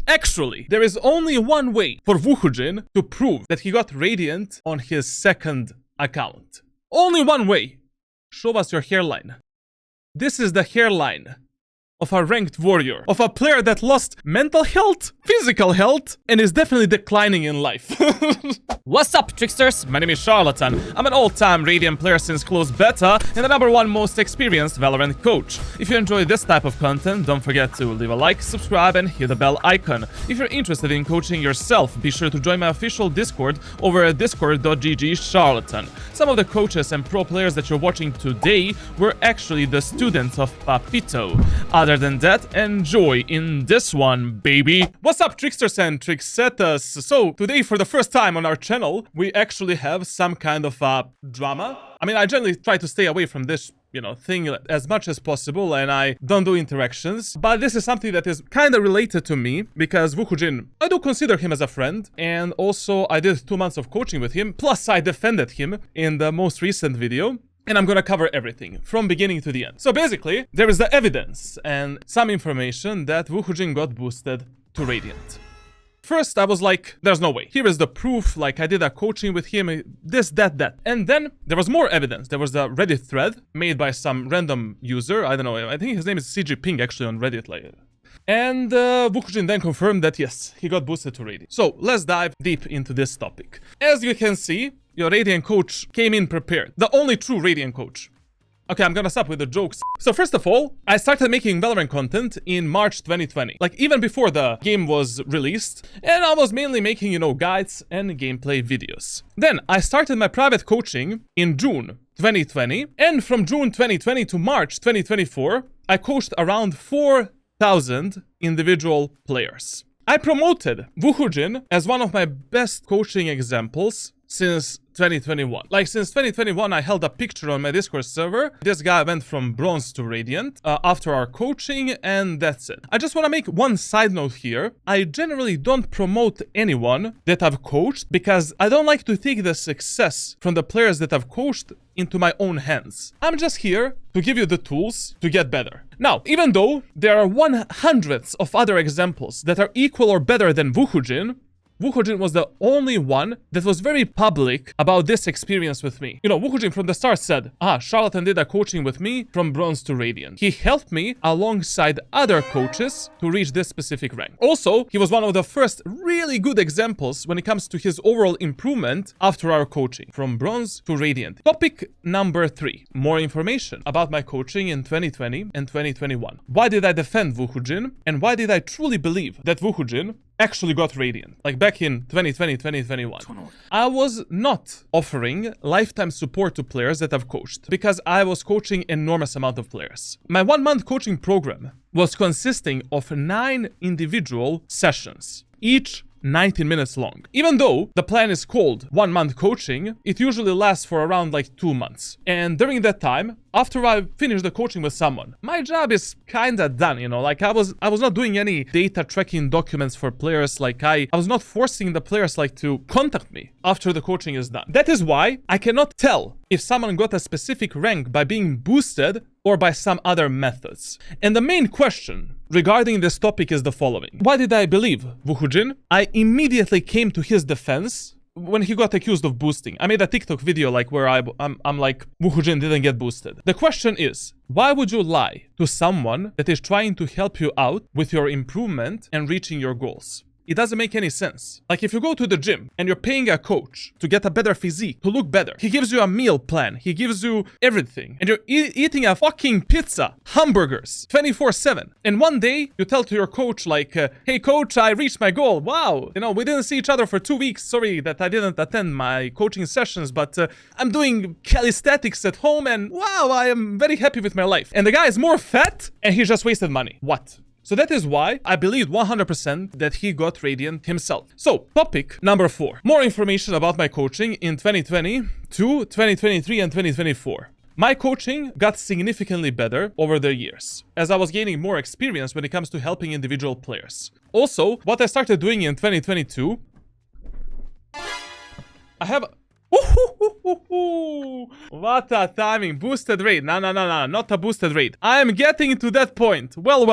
Actually, there is only one way for Woohoojin to prove that he got Radiant on his second account. Only one way. Show us your hairline. This is the hairline of a ranked warrior, of a player that lost mental health, physical health, and is definitely declining in life. What's up, tricksters? My name is Charlatan. I'm an all-time Radiant player since closed beta and the #1 most experienced Valorant coach. If you enjoy this type of content, don't forget to leave a like, subscribe, and hit the bell icon. If you're interested in coaching yourself, be sure to join my official Discord over at discord.gg/charlatan. Some of the coaches and pro players that you're watching today were actually the students of Papito. Other than that, enjoy in this one, baby. What's up, tricksters and tricksetas? So, today for the first time on our channel, we actually have some kind of drama. I mean, I generally try to stay away from this, thing as much as possible, and I don't do interactions. But this is something that is kind of related to me, because Woohoojin, I do consider him as a friend, and also I did 2 months of coaching with him, plus I defended him in the most recent video. And I'm gonna cover everything, from beginning to the end. So basically, there is the evidence and some information that Woohoojin got boosted to Radiant. First, I was like, there's no way. Here is the proof, like I did a coaching with him, this, that. And then there was more evidence. There was a Reddit thread made by some random user. I don't know, I think his name is CG Ping actually on Reddit. And Woohoojin then confirmed that yes, he got boosted to Radiant. So let's dive deep into this topic. As you can see, your Radiant coach came in prepared. The only true Radiant coach. Okay, I'm gonna stop with the jokes. So first of all, I started making Valorant content in March 2020. Like even before the game was released. And I was mainly making, guides and gameplay videos. Then I started my private coaching in June 2020. And from June 2020 to March 2024, I coached around 4,000 individual players. I promoted Woohoojin as one of my best coaching examples since 2021. Like since 2021, I held a picture on my Discord server. This guy went from bronze to Radiant after our coaching, and that's it. I just want to make one side note here. I generally don't promote anyone that I've coached because I don't like to take the success from the players that I've coached into my own hands. I'm just here to give you the tools to get better. Now, even though there are hundreds of other examples that are equal or better than Woohoojin, Woohoojin was the only one that was very public about this experience with me. Woohoojin from the start said, Charlatan did a coaching with me from bronze to Radiant. He helped me alongside other coaches to reach this specific rank. Also, he was one of the first really good examples when it comes to his overall improvement after our coaching, from bronze to Radiant. Topic number 3, more information about my coaching in 2020 and 2021. Why did I defend Woohoojin, and why did I truly believe that Woohoojin actually got Radiant, like back in 2020, 2021. I was not offering lifetime support to players that I've coached because I was coaching enormous amount of players. My 1-month coaching program was consisting of 9 individual sessions, each 19 minutes long. Even though the plan is called 1-month coaching, it usually lasts for around like 2 months. And during that time, after I finish the coaching with someone, my job is kinda done, like I was not doing any data tracking documents for players. Like I was not forcing the players to contact me after the coaching is done. That is why I cannot tell if someone got a specific rank by being boosted or by some other methods. And the main question regarding this topic is the following. Why did I believe Woohoojin? I immediately came to his defense when he got accused of boosting. I made a TikTok video where I'm like, Woohoojin didn't get boosted. The question is, why would you lie to someone that is trying to help you out with your improvement and reaching your goals? It doesn't make any sense. Like if you go to the gym and you're paying a coach to get a better physique, to look better, he gives you a meal plan, he gives you everything, and you're eating a fucking pizza, hamburgers, 24/7. And one day you tell to your coach hey coach, I reached my goal. Wow, we didn't see each other for 2 weeks. Sorry that I didn't attend my coaching sessions, but I'm doing calisthenics at home and wow, I am very happy with my life. And the guy is more fat and he just wasted money. What? So that is why I believe 100% that he got Radiant himself. So, topic number 4. More information about my coaching in 2020 to 2023 and 2024. My coaching got significantly better over the years, as I was gaining more experience when it comes to helping individual players. Also, what I started doing in 2022, I have What a timing. Boosted rate. No, not a boosted rate. I am getting to that point. Well.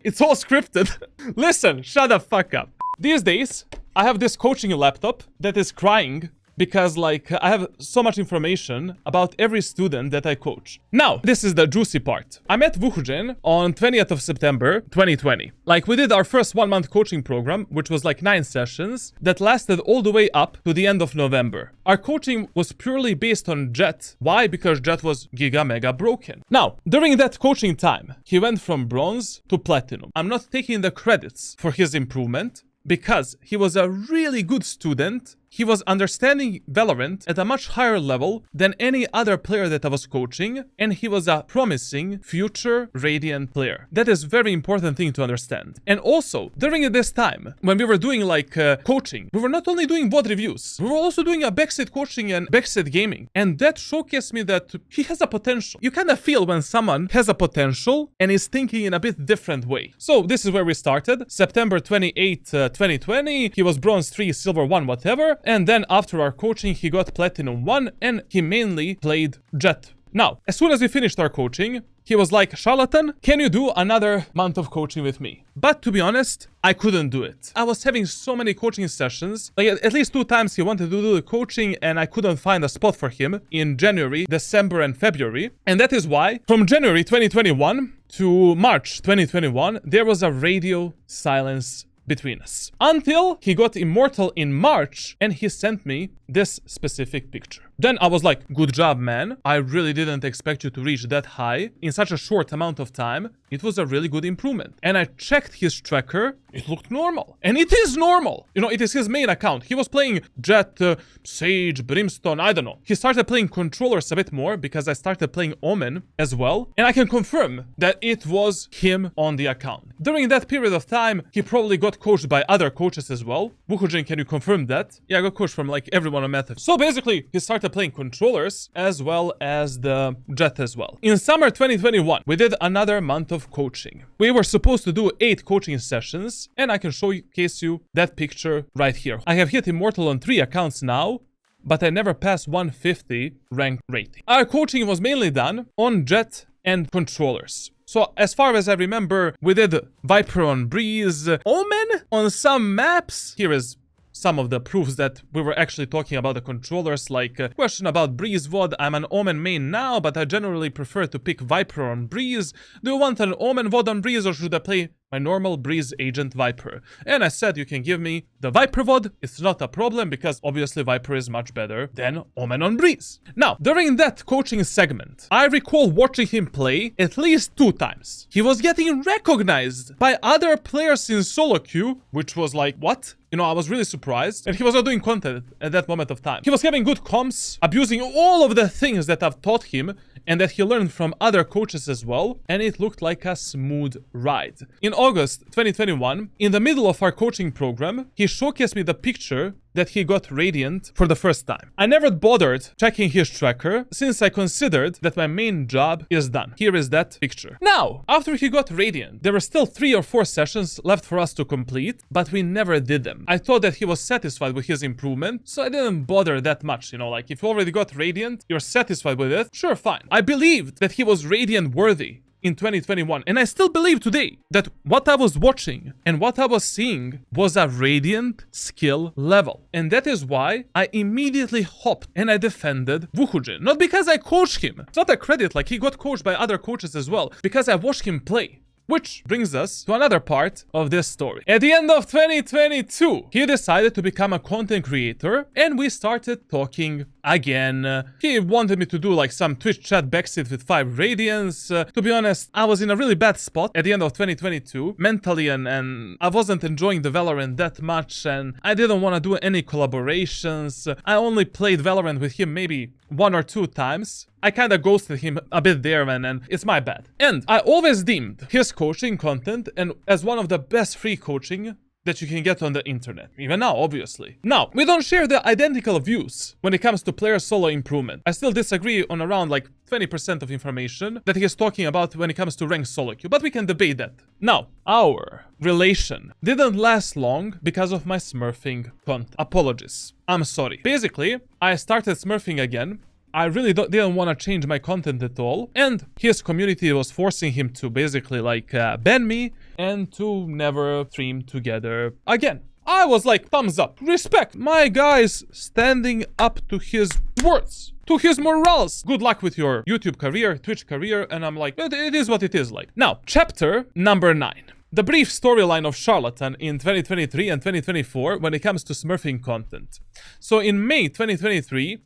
It's all scripted. Listen, shut the fuck up. These days, I have this coaching laptop that is crying because, like, I have so much information about every student that I coach. Now, this is the juicy part. I met Woohoojin on 20th of September, 2020. Like, we did our first 1-month coaching program, which was like 9 sessions, that lasted all the way up to the end of November. Our coaching was purely based on Jet. Why? Because Jet was giga mega broken. Now, during that coaching time, he went from bronze to platinum. I'm not taking the credits for his improvement, because he was a really good student. He was understanding Valorant at a much higher level than any other player that I was coaching, and he was a promising future Radiant player. That is a very important thing to understand. And also, during this time, when we were doing like coaching, we were not only doing VOD reviews, we were also doing a backseat coaching and backseat gaming. And that showcased me that he has a potential. You kind of feel when someone has a potential and is thinking in a bit different way. So this is where we started. September 28, 2020, he was bronze 3, silver 1, whatever. And then after our coaching, he got platinum 1 and he mainly played Jet. Now, as soon as we finished our coaching, he was like, Charlatan, can you do another month of coaching with me? But to be honest, I couldn't do it. I was having so many coaching sessions. Like at least 2 times he wanted to do the coaching and I couldn't find a spot for him in January, December and February. And that is why from January 2021 to March 2021, there was a radio silence between us. Until he got immortal in March and he sent me this specific picture. Then I was like, good job, man. I really didn't expect you to reach that high in such a short amount of time. It was a really good improvement. And I checked his tracker. It looked normal. And it is normal. You know, it is his main account. He was playing Jet, Sage, Brimstone, I don't know. He started playing controllers a bit more because I started playing Omen as well. And I can confirm that it was him on the account. During that period of time, he probably got coached by other coaches as well. Woohoojin, can you confirm that? Yeah, I got coached from like everyone on Method. So basically, he started playing controllers as well as the Jet as well. In summer 2021, we did another month of coaching. We were supposed to do 8 coaching sessions, and I can showcase you that picture right here. I have hit immortal on 3 accounts now, but I never passed 150 rank rating. Our coaching was mainly done on Jet and controllers. So as far as I remember, we did Viper on Breeze, Omen on some maps. Here is some of the proofs that we were actually talking about the controllers, like question about Breeze VOD. I'm an Omen main now, but I generally prefer to pick Viper on Breeze. Do you want an Omen VOD on Breeze or should I play my normal Breeze agent Viper? And I said you can give me the Viper VOD. It's not a problem because obviously Viper is much better than Omen on Breeze. Now, during that coaching segment, I recall watching him play at least 2 times. He was getting recognized by other players in solo queue, which was like, what? You know, I was really surprised. And he was not doing content at that moment of time. He was having good comms, abusing all of the things that I've taught him and that he learned from other coaches as well. And it looked like a smooth ride. In August 2021, in the middle of our coaching program, he showcased me the picture that he got Radiant for the first time. I never bothered checking his tracker since I considered that my main job is done. Here is that picture. Now, after he got Radiant, there were still 3 or 4 sessions left for us to complete, but we never did them. I thought that he was satisfied with his improvement, so I didn't bother that much. You know, like if you already got Radiant, you're satisfied with it, sure, fine. I believed that he was Radiant worthy in 2021, and I still believe today that what I was watching and what I was seeing was a Radiant skill level. And that is why I immediately hopped and I defended Woohoojin. Not because I coached him. It's not a credit, like he got coached by other coaches as well, because I watched him play. Which brings us to another part of this story. At the end of 2022, he decided to become a content creator and we started talking again. He wanted me to do like some Twitch chat backseat with 5 Radiants. To be honest, I was in a really bad spot at the end of 2022 mentally and I wasn't enjoying the Valorant that much and I didn't want to do any collaborations. I only played Valorant with him maybe 1 or 2 times. I kind of ghosted him a bit there, man, and it's my bad. And I always deemed his coaching content and as one of the best free coaching that you can get on the internet. Even now, obviously. Now, we don't share the identical views when it comes to player solo improvement. I still disagree on around like 20% of information that he is talking about when it comes to ranked solo queue, but we can debate that. Now, our relation didn't last long because of my smurfing content. Apologies. I'm sorry. Basically, I started smurfing again. I really didn't want to change my content at all, and his community was forcing him to basically like ban me and to never stream together again. I was like, thumbs up, respect. My guy's standing up to his words, to his morals. Good luck with your YouTube career, Twitch career, and I'm like, it is what it is like. Now, chapter number 9. The brief storyline of Charlatan in 2023 and 2024 when it comes to smurfing content. So in May 2023,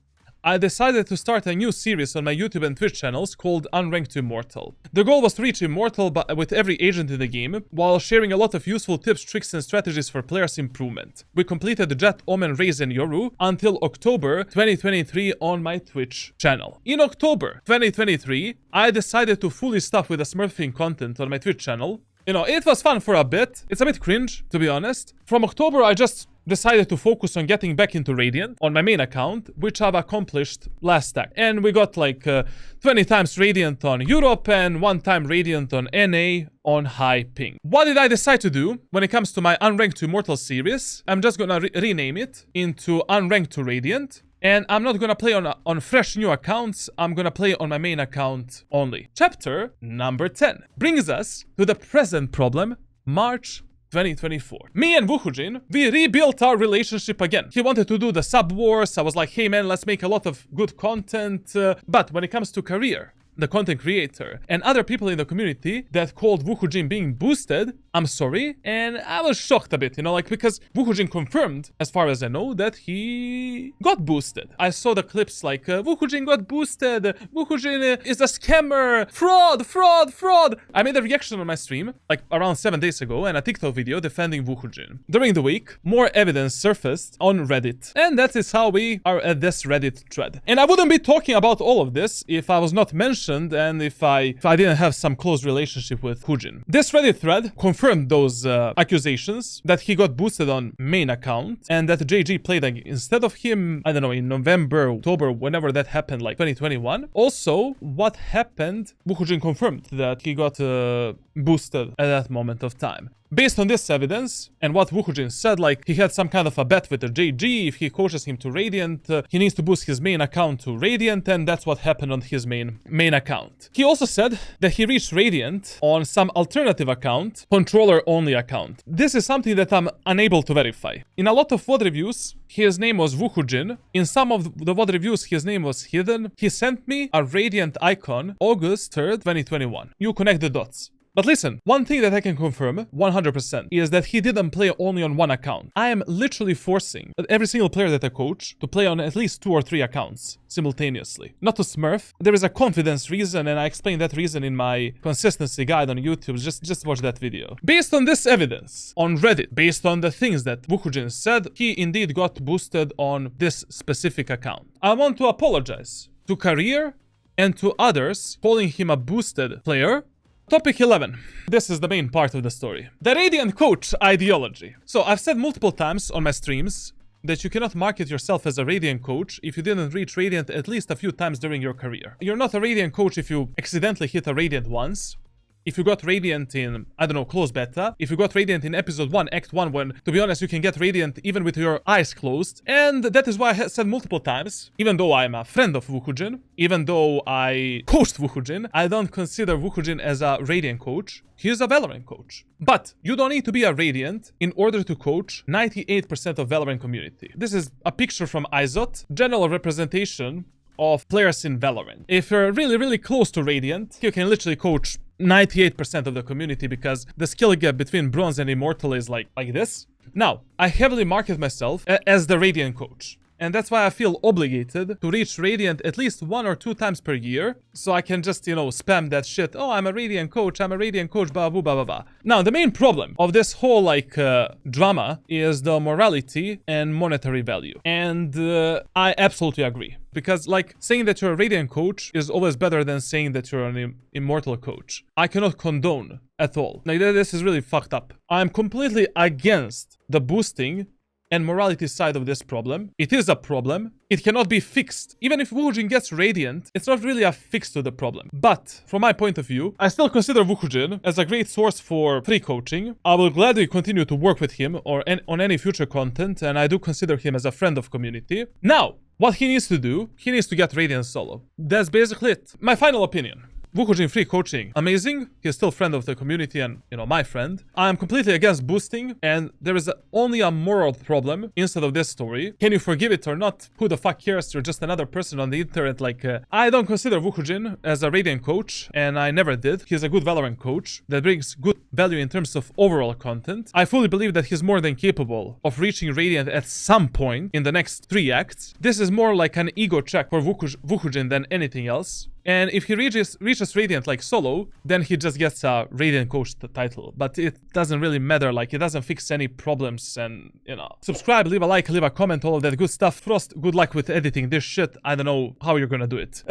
I decided to start a new series on my YouTube and Twitch channels called Unranked to Immortal. The goal was to reach Immortal with every agent in the game, while sharing a lot of useful tips, tricks and strategies for players' improvement. We completed the Jet, Omen, Raze and Yoru until October 2023 on my Twitch channel. In October 2023, I decided to fully stop with the smurfing content on my Twitch channel. You know, it was fun for a bit. It's a bit cringe, to be honest. From October, I just decided to focus on getting back into Radiant on my main account, which I've accomplished last stack. And we got like 20 times Radiant on Europe and 1 time Radiant on NA on high ping. What did I decide to do when it comes to my Unranked to Immortal series? I'm just gonna rename it into Unranked to Radiant. And I'm not gonna play on fresh new accounts, I'm gonna play on my main account only. Chapter number 10 brings us to the present problem, March 2024. Me and Woohoojin, we rebuilt our relationship again. He wanted to do the sub wars. I was like, hey man, let's make a lot of good content. But when it comes to career, the content creator, and other people in the community that called Woohoojin being boosted, I'm sorry, and I was shocked a bit, you know, like, because Woohoojin confirmed, as far as I know, that he got boosted. I saw the clips like, Woohoojin got boosted, Woohoojin is a scammer, fraud, fraud, fraud. I made a reaction on my stream, like, around 7 days ago, and a TikTok video defending Woohoojin. During the week, more evidence surfaced on Reddit, and that is how we are at this Reddit thread. And I wouldn't be talking about all of this if I was not mentioned and if I didn't have some close relationship with Woohoojin. This Reddit thread confirmed those accusations that he got boosted on main account and that JG played instead of him, I don't know, in November, October, whenever that happened, like 2021. Also, what happened, Woohoojin confirmed that he got boosted at that moment of time. Based on this evidence, and what Woohoojin said, like, he had some kind of a bet with the JG, if he coaches him to Radiant, he needs to boost his main account to Radiant, and that's what happened on his main account. He also said that he reached Radiant on some alternative account, controller-only account. This is something that I'm unable to verify. In a lot of VOD reviews, his name was Woohoojin. In some of the VOD reviews, his name was hidden. He sent me a Radiant icon August 3rd, 2021. You connect the dots. But listen, one thing that I can confirm 100% is that he didn't play only on one account. I am literally forcing every single player that I coach to play on at least 2 or 3 accounts simultaneously. Not to smurf. There is a confidence reason, and I explained that reason in my consistency guide on YouTube. Just watch that video. Based on this evidence on Reddit, based on the things that Woohoojin said, he indeed got boosted on this specific account. I want to apologize to Career and to others calling him a boosted player. Topic 11. This is the main part of the story. The Radiant coach ideology. So I've said multiple times on my streams that you cannot market yourself as a Radiant coach if you didn't reach Radiant at least a few times during your career. You're not a Radiant coach if you accidentally hit a Radiant once. If you got Radiant in, I don't know, close beta. If you got Radiant in episode 1, act 1, when, to be honest, you can get Radiant even with your eyes closed. And that is why I said multiple times, even though I'm a friend of Woohoojin, even though I coached Woohoojin, I don't consider Woohoojin as a Radiant coach. He is a Valorant coach. But you don't need to be a Radiant in order to coach 98% of Valorant community. This is a picture from IZOT, general representation of players in Valorant. If you're really, really close to Radiant, you can literally coach 98% of the community because the skill gap between Bronze and Immortal is like this. Now, I heavily market myself as the Radiant coach. And that's why I feel obligated to reach Radiant at least 1 or 2 times per year. So I can just, you know, spam that shit. Oh, I'm a Radiant coach, blah, blah, blah, blah, blah. Now, the main problem of this whole, like, drama is the morality and monetary value. And I absolutely agree. Because, like, saying that you're a Radiant coach is always better than saying that you're an immortal coach. I cannot condone at all. Like, this is really fucked up. I'm completely against the boosting and morality side of this problem. It is a problem. It cannot be fixed. Even if Woohoojin gets Radiant, it's not really a fix to the problem. But, from my point of view, I still consider Woohoojin as a great source for free coaching. I will gladly continue to work with him or on any future content, and I do consider him as a friend of community. Now, what he needs to do, he needs to get Radiant solo. That's basically it. My final opinion. Woohoojin free coaching, amazing. He's still friend of the community and, you know, my friend. I am completely against boosting, and there is only a moral problem instead of this story. Can you forgive it or not? Who the fuck cares? You're just another person on the internet. Like, I don't consider Woohoojin as a Radiant coach, and I never did. He's a good Valorant coach that brings good value in terms of overall content. I fully believe that he's more than capable of reaching Radiant at some point in the next 3 acts. This is more like an ego check for Woohoojin than anything else. And if he reaches Radiant like solo, then he just gets a Radiant coach title. But it doesn't really matter, like it doesn't fix any problems and, you know. Subscribe, leave a like, leave a comment, all of that good stuff. Frost, good luck with editing this shit. I don't know how you're gonna do it.